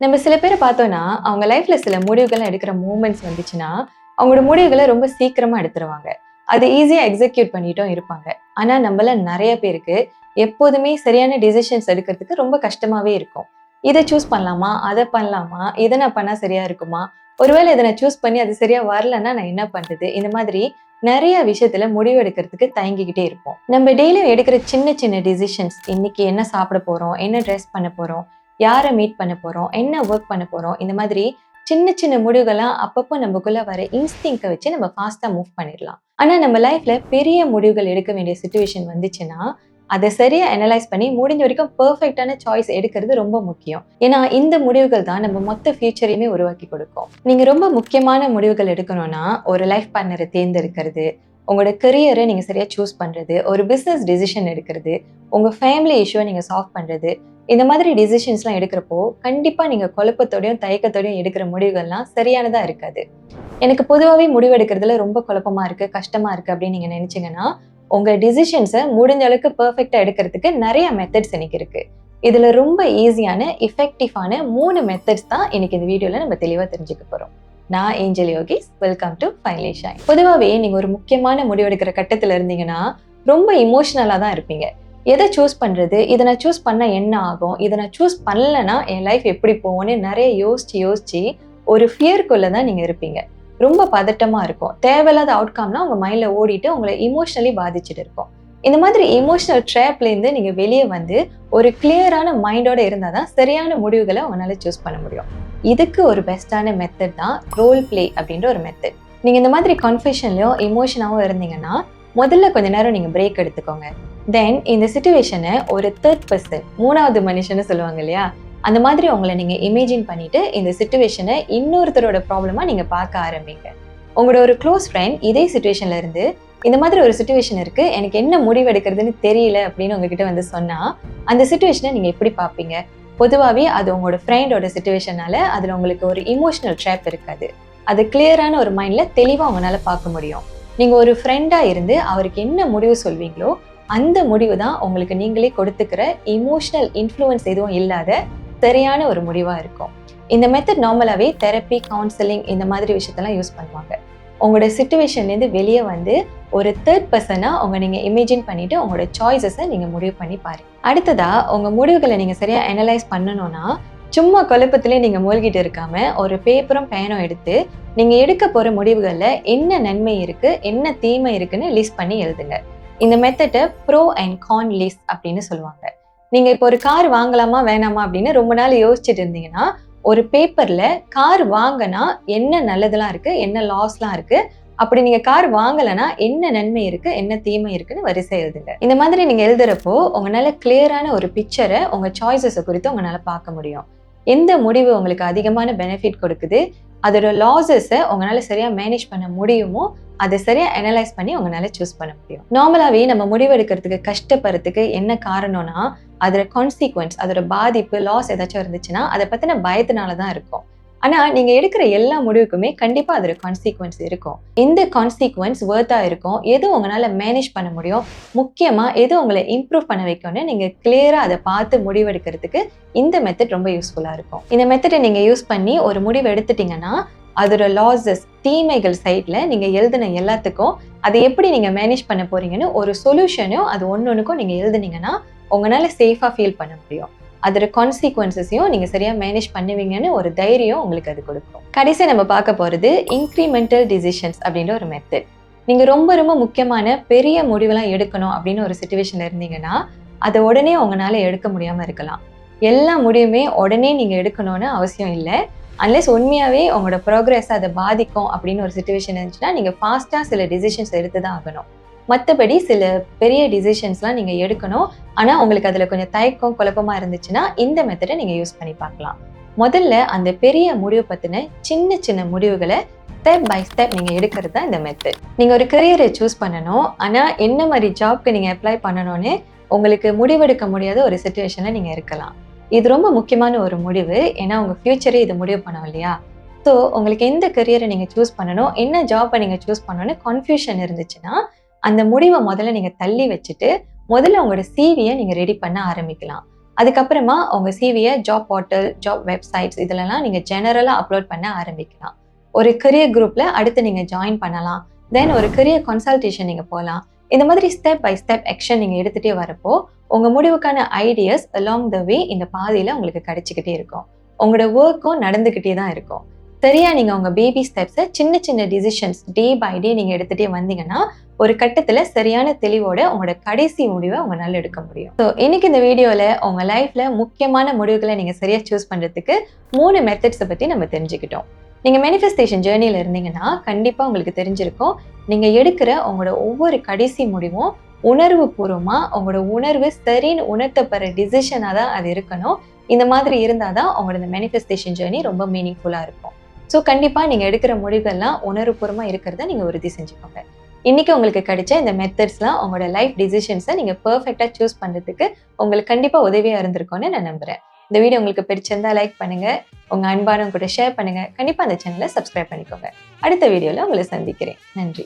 நம்ம சில பேரை பார்த்தோம்னா, அவங்க லைஃப்ல சில முடிவுகள் எடுக்கிற மூமெண்ட்ஸ் வந்துச்சுன்னா, அவங்களோட முடிவுகள ரொம்ப சீக்கிரமா எடுத்துருவாங்க. அது ஈஸியா எக்ஸிக்யூட் பண்ணிட்டும் இருப்பாங்க. ஆனா, நம்மள நெறைய பேருக்கு எப்போதுமே சரியான டிசிஷன்ஸ் எடுக்கிறதுக்கு ரொம்ப கஷ்டமாவே இருக்கும். இத சூஸ் பண்ணலாமா? அத பண்ணலாமா? இத நான் பண்ணா சரியா இருக்குமா? ஒருவேளை இத நான் சூஸ் பண்ணி அது சரியா வரலன்னா நான் என்ன பண்றது? இந்த மாதிரி நெறைய விஷயத்துல முடிவு எடுக்கிறதுக்கு தயங்கிக்கிட்டே இருப்போம். நம்ம டெய்லியும் எடுக்கிற சின்ன சின்ன டிசிஷன்ஸ், இன்னைக்கு என்ன சாப்பிட போறோம்? என்ன ட்ரெஸ் பண்ண போறோம்? யார மீட் பண்ண போறோம்? என்ன வொர்க் பண்ண போறோம்? இந்த மாதிரி சின்ன சின்ன முடிவுகள்லாம் அப்பப்போ நமக்குள்ள வர இன்ஸ்டிங்க்ட வச்சு நம்ம ஃபாஸ்ட்டா மூவ் பண்ணிடலாம். ஆனா நம்ம லைஃப்ல பெரிய முடிவுகள் எடுக்க வேண்டிய சிச்சுவேஷன் வந்துச்சுன்னா, அத சரியா அனலைஸ் பண்ணி முடிஞ்ச வரைக்கும் பெர்ஃபெக்ட்டான சாய்ஸ் எடுக்கிறது ரொம்ப முக்கியம். ஏன்னா இந்த முடிவுகள் தான் நம்ம மொத்த ஃபியூச்சரையுமே உருவாக்கி கொடுக்கும். நீங்க ரொம்ப முக்கியமான முடிவுகள் எடுக்கணும்னா, ஒரு லைஃப் பார்ட்னரை தேர்ந்தெடுக்கிறது, உங்களோட கரியரை நீங்க சரியா சூஸ் பண்றது, ஒரு பிசினஸ் டிசிஷன் எடுக்கிறது, உங்க ஃபேமிலி இஷ்யூவை நீங்க சால்வ் பண்றது, இந்த மாதிரி டிசிஷன்ஸ்லாம் எடுக்கிறப்போ கண்டிப்பா நீங்க குழப்பத்தோடையும் தயக்கத்தோடையும் எடுக்கிற முடிவுகள்லாம் சரியானதா இருக்காது. எனக்கு பொதுவாவே முடிவு எடுக்கிறதுல ரொம்ப குழப்பமா இருக்கு, கஷ்டமா இருக்கு அப்படின்னு நீங்க நினைச்சீங்கன்னா, உங்க டிசிஷன்ஸை முடிஞ்ச அளவுக்கு பெர்ஃபெக்ட்டா எடுக்கிறதுக்கு நிறைய மெத்தட்ஸ் இன்னைக்கு இருக்கு. இதுல ரொம்ப ஈஸியான எஃபெக்டிவான 3 மெத்தட்ஸ் தான் இன்னைக்கு இந்த வீடியோல நம்ம தெளிவா தெரிஞ்சுக்க போறோம். நான் angel yogis. Welcome to finally shine. பொதுவாவே நீங்க ஒரு முக்கியமான முடிவெடுக்கிற கட்டத்துல இருந்தீங்கன்னா ரொம்ப இமோஷனலா தான் இருப்பீங்க. எதை சூஸ் பண்றது? இதை நான் சூஸ் பண்ணா என்ன ஆகும்? இதை நான் சூஸ் பண்ணலன்னா என் லைஃப் எப்படி போகும்னு நிறைய யோசிச்சு ஒரு ஃபியர்க்குள்ள தான் நீங்க இருப்பீங்க. ரொம்ப பதட்டமா இருக்கும். தேவையில்லாத அவுட்கம்லாம் உங்க மைண்ட்ல ஓடிட்டு உங்களை இமோஷனலி பாதிச்சுட்டு இருக்கும். இந்த மாதிரி இமோஷனல் ட்ராப்ல இருந்து நீங்க வெளியே வந்து ஒரு கிளியரான மைண்டோட இருந்தாதான் சரியான முடிவுகளை உங்களால சூஸ் பண்ண முடியும். இதுக்கு ஒரு பெஸ்டான மெத்தட் தான் ரோல் பிளே அப்படின்ற ஒரு மெத்தட். நீங்க இந்த மாதிரி கன்ஃபியூஷன்லயும் இமோஷனாவும் இருந்தீங்கன்னா முதல்ல கொஞ்ச நேரம் நீங்க பிரேக் எடுத்துக்கோங்க. தென் இந்த சிச்சுவேஷனை ஒரு தேர்ட் பர்சன், மூணாவது மனுஷன்னு சொல்லுவாங்க இல்லையா, அந்த மாதிரி உங்களை நீங்க இமேஜின் பண்ணிட்டு இந்த சிச்சுவேஷனை இன்னொருத்தரோட ப்ராப்ளமா நீங்க பார்க்க ஆரம்பிங்க. உங்களோட ஒரு க்ளோஸ் ஃப்ரெண்ட் இதே சிச்சுவேஷன்ல இருந்து இந்த மாதிரி ஒரு சிச்சுவேஷன் இருக்கு, எனக்கு என்ன முடிவு எடுக்கிறதுன்னு தெரியல அப்படின்னு உங்ககிட்ட வந்து சொன்னா அந்த சிச்சுவேஷனை நீங்க எப்படி பார்ப்பீங்க? பொதுவாகவே அது உங்களோட ஃப்ரெண்டோட சிச்சுவேஷனால அதுல உங்களுக்கு ஒரு இமோஷனல் ட்ராப் இருக்காது. அது கிளியரான ஒரு மைண்ட்ல தெளிவா உங்களால பார்க்க முடியும். நீங்க ஒரு ஃப்ரெண்டா இருந்து அவருக்கு என்ன முடிவு சொல்வீங்களோ அந்த முடிவு தான் உங்களுக்கு நீங்களே கொடுத்துக்கிற இமோஷனல் இன்ஃப்ளூயன்ஸ் எதுவும் இல்லாத சரியான ஒரு முடிவா இருக்கும். இந்த மெத்தட் நார்மலாவே தெரப்பி, கவுன்சிலிங் இந்த மாதிரி விஷயத்தெல்லாம் யூஸ் பண்ணுவாங்க. உங்களோட சிச்சுவேஷன்லேருந்து வெளியே வந்து ஒரு தேர்ட் பர்சனா நீங்க இமேஜின் பண்ணிட்டு உங்களோட சாய்ஸஸை நீங்க முடிவு பண்ணி பாருங்க. அடுத்ததா உங்க முடிவுகளை நீங்க சரியா அனலைஸ் பண்ணணும்னா, சும்மா குழப்பத்திலே நீங்க மூழ்கிட்டு இருக்காம ஒரு பேப்பரும் பேனும் எடுத்து நீங்க எடுக்க போற முடிவுகள்ல என்ன நன்மை இருக்கு, என்ன தீமை இருக்குன்னு லிஸ்ட் பண்ணி எழுதுங்க. இந்த மெத்தடை ப்ரோ அண்ட் கான் லிஸ்ட் அப்படின்னு சொல்லுவாங்க. நீங்க இப்போ ஒரு கார் வாங்கலாமா வேணாமா அப்படின்னு ரொம்ப நாள் யோசிச்சுட்டு இருந்தீங்கன்னா, ஒரு பேப்பர்ல கார் வாங்கினா என்ன நல்லதெல்லாம் இருக்கு, என்ன லாஸ்லாம் இருக்கு, அப்படி நீங்க கார் வாங்கலைன்னா என்ன நன்மை இருக்கு, என்ன தீமை இருக்குன்னு வரிசை எழுதுங்க. இந்த மாதிரி நீங்க எழுதுறப்போ உங்களால கிளியரான ஒரு பிக்சரை உங்க சாய்ஸஸை குறித்து உங்களால பார்க்க முடியும். எந்த முடிவு உங்களுக்கு அதிகமான பெனிஃபிட் கொடுக்குது, அதோட லாஸஸை உங்களால சரியா மேனேஜ் பண்ண முடியுமோ அதை சரியா அனலைஸ் பண்ணி உங்களால சூஸ் பண்ண முடியும். நார்மலாவே நம்ம முடிவெடுக்கிறதுக்கு கஷ்டப்படுறதுக்கு என்ன காரணம்னா, அதோட கான்சிக்வன்ஸ், அதோட பாதிப்பு, லாஸ் ஏதாச்சும் இருந்துச்சுன்னா அதை பத்தின பயத்தினாலதான் இருக்கும். ஆனா நீங்க எடுக்கிற எல்லா முடிவுக்குமே கண்டிப்பா அதோட கான்சிக்வன்ஸ் இருக்கும். எந்த கான்சிக்வன்ஸ் வர்த்தா இருக்கும், எது உங்களால மேனேஜ் பண்ண முடியும், முக்கியமா எது உங்களை இம்ப்ரூவ் பண்ண வைக்கும்னு நீங்க கிளியரா அதை பார்த்து முடிவெடுக்கிறதுக்கு இந்த மெத்தட் ரொம்ப யூஸ்ஃபுல்லா இருக்கும். இந்த மெத்தடை நீங்க யூஸ் பண்ணி ஒரு முடிவு எடுத்துட்டீங்கன்னா அதோட லாஸஸ், தீமைகள் சைட்ல நீங்க எழுதின எல்லாத்துக்கும் அதை எப்படி நீங்க மேனேஜ் பண்ண போறீங்கன்னு ஒரு சொல்யூஷனையும் அது ஒன்னொன்னுக்கும் நீங்க எழுதுனீங்கன்னா உங்களால சேஃபா ஃபீல் பண்ண முடியும். அதோட கான்சிக்வன்சஸையும் நீங்க சரியா மேனேஜ் பண்ணுவீங்கன்னு ஒரு தைரியம் உங்களுக்கு அது கொடுக்கும். கடைசி நம்ம பார்க்க போறது இன்க்ரிமெண்டல் டிசிஷன்ஸ் அப்படின்ற ஒரு மெத்தட். நீங்க ரொம்ப ரொம்ப முக்கியமான பெரிய முடிவெல்லாம் எடுக்கணும் அப்படின்னு ஒரு சிச்சுவேஷன்ல இருந்தீங்கன்னா அதை உடனே உங்களால எடுக்க முடியாம இருக்கலாம். எல்லா முடிவுமே உடனே நீங்க எடுக்கணும்னு அவசியம் இல்லை. அன்லெஸ் உண்மையாவே உங்களோட ப்ரோக்ரஸ் அதை பாதிக்கும் அப்படின்னு ஒரு சிச்சுவேஷன் இருந்துச்சுன்னா நீங்க ஃபாஸ்டா சில டிசிஷன்ஸ் எடுத்துதான் ஆகணும். மற்றபடி சில பெரிய டிசிஷன்ஸ்லாம் நீங்க எடுக்கணும். ஆனா உங்களுக்கு அதுல கொஞ்சம் தயக்கம், குழப்பமா இருந்துச்சுன்னா இந்த மெத்தடை நீங்க யூஸ் பண்ணி பார்க்கலாம். முதல்ல அந்த பெரிய முடிவு பத்தின சின்ன சின்ன முடிவுகளை ஸ்டெப் பை ஸ்டெப் நீங்க எடுக்கிறது தான் இந்த மெத்தட். நீங்க ஒரு கரியரை சூஸ் பண்ணணும். ஆனா என்ன மாதிரி ஜாப்க்கு நீங்க அப்ளை பண்ணணும்னு உங்களுக்கு முடிவெடுக்க முடியாத ஒரு சிச்சுவேஷன்ல நீங்க இருக்கலாம். இது ரொம்ப முக்கியமான ஒரு முடிவு. ஏன்னா உங்க ஃபியூச்சரே இது முடிவு பண்ணோம் இல்லையா? ஸோ உங்களுக்கு எந்த கரியரை நீங்க சூஸ் பண்ணணும், என்ன ஜாப்பை நீங்க சூஸ் பண்ணணும்னு கன்ஃபியூஷன் இருந்துச்சுன்னா அந்த முடிவை முதல்ல நீங்க தள்ளி வச்சுட்டு முதல்ல உங்களோட சிவியை நீங்க ரெடி பண்ண ஆரம்பிக்கலாம். அதுக்கப்புறமா உங்க சிவியை ஜாப் போர்ட்டல், ஜாப் வெப்சைட்ஸ் இதுலலாம் நீங்க ஜெனரலா அப்லோட் பண்ண ஆரம்பிக்கலாம். ஒரு கரியர் குரூப்ல அடுத்து நீங்க ஜாயின் பண்ணலாம். தென் ஒரு கரியர் கன்சல்டேஷன் நீங்க போலாம். இந்த மாதிரி ஸ்டெப் பை ஸ்டெப் ஆக்ஷன் நீங்க எடுத்துட்டே வரப்போ, உங்க முடிவுக்கான ஐடியாஸ் அலாங் த வே இந்த பாதையில உங்களுக்கு கிடைச்சுக்கிட்டே இருக்கும். உங்களோட ஒர்க்கும் நடந்துகிட்டே தான் இருக்கும். சரியா நீங்க உங்க பேபி ஸ்டெப்ஸை சின்ன சின்ன டிசிஷன்ஸ் டே பை டே நீங்க எடுத்துட்டே வந்தீங்கன்னா, ஒரு கட்டத்துல சரியான தெளிவோட உங்களோட கடைசி முடிவை உங்களால எடுக்க முடியும். ஸோ இன்னைக்கு இந்த வீடியோல உங்க லைஃப்ல முக்கியமான முடிவுகளை நீங்க சரியா சூஸ் பண்றதுக்கு 3 மெத்தட்ஸை பத்தி நம்ம தெரிஞ்சுக்கிட்டோம். நீங்க மேனிஃபெஸ்டேஷன் ஜேர்னில இருந்தீங்கன்னா கண்டிப்பா உங்களுக்கு தெரிஞ்சிருக்கும். நீங்க எடுக்கிற உங்களோட ஒவ்வொரு கடைசி முடிவும் உணர்வு பூர்வமா உங்களோட உணர்வு சரின்னு உணர்த்தப்படுற டிசிஷனா தான் அது இருக்கணும். இந்த மாதிரி இருந்தாதான் உங்களோட இந்த மேனிஃபெஸ்டேஷன் ஜேர்னி ரொம்ப மீனிங்ஃபுல்லா இருக்கும். ஸோ கண்டிப்பா நீங்க எடுக்கிற முடிவுகள்லாம் உணர்வுபூர்வமா இருக்கிறத நீங்க உறுதி செஞ்சுக்கோங்க. இன்னைக்கு உங்களுக்கு கிடைச்ச இந்த மெத்தட்ஸ்லாம் உங்களோட லைஃப் டிசிஷன்ஸை நீங்க பெர்ஃபெக்டா சூஸ் பண்றதுக்கு உங்களுக்கு கண்டிப்பா உதவியா இருந்திருக்கும்னு நான் நம்புறேன். இந்த வீடியோ உங்களுக்கு பிடிச்சிருந்தா லைக் பண்ணுங்க, உங்க அன்பானவங்க கூட ஷேர் பண்ணுங்க. கண்டிப்பா அந்த சேனலை சப்ஸ்கிரைப் பண்ணிக்கோங்க. அடுத்த வீடியோல உங்களை சந்திக்கிறேன். நன்றி.